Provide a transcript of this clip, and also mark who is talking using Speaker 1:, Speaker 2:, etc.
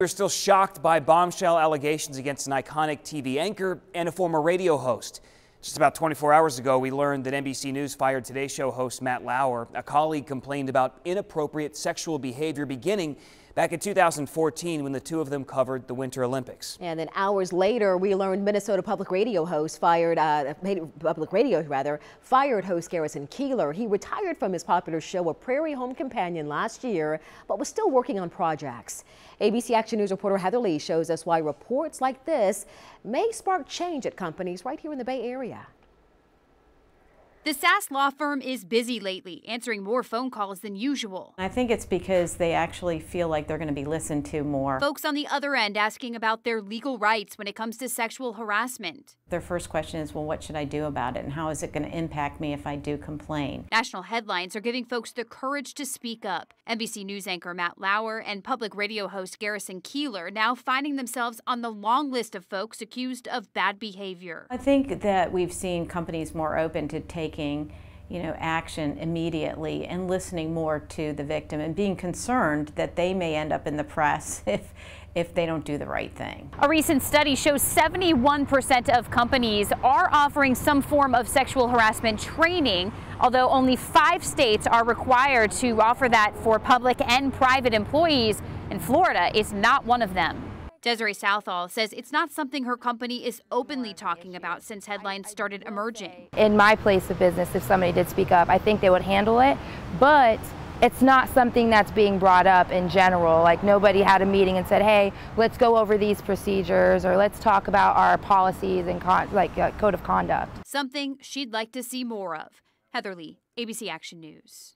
Speaker 1: We're still shocked by bombshell allegations against an iconic TV anchor and a former radio host. Just about 24 hours ago, we learned that NBC News fired Today Show host Matt Lauer. A colleague complained about inappropriate sexual behavior beginning back in 2014 when the two of them covered the Winter Olympics.
Speaker 2: And then hours later, we learned Minnesota Public Radio host fired host Garrison Keillor. He retired from his popular show, A Prairie Home Companion, last year, but was still working on projects. ABC Action News reporter Heather Lee shows us why reports like this may spark change at companies right here in the Bay Area.
Speaker 3: The SAS law firm is busy lately, answering more phone calls than usual.
Speaker 4: I think it's because they actually feel like they're going to be listened to more.
Speaker 3: Folks on the other end asking about their legal rights when it comes to sexual harassment.
Speaker 4: Their first question is, well, what should I do about it, and how is it going to impact me if I do complain?
Speaker 3: National headlines are giving folks the courage to speak up. NBC News anchor Matt Lauer and public radio host Garrison Keillor now finding themselves on the long list of folks accused of bad behavior.
Speaker 4: I think that we've seen companies more open to taking action immediately and listening more to the victim and being concerned that they may end up in the press if they don't do the right thing.
Speaker 3: A recent study shows 71% of companies are offering some form of sexual harassment training, although only 5 states are required to offer that for public and private employees, and Florida is not one of them. Desiree Southall says it's not something her company is openly talking about since headlines started emerging.
Speaker 5: In my place of business, if somebody did speak up, I think they would handle it, but it's not something that's being brought up in general. Like, nobody had a meeting and said, hey, let's go over these procedures, or let's talk about our policies and code of conduct.
Speaker 3: Something she'd like to see more of. Heather Lee, ABC Action News.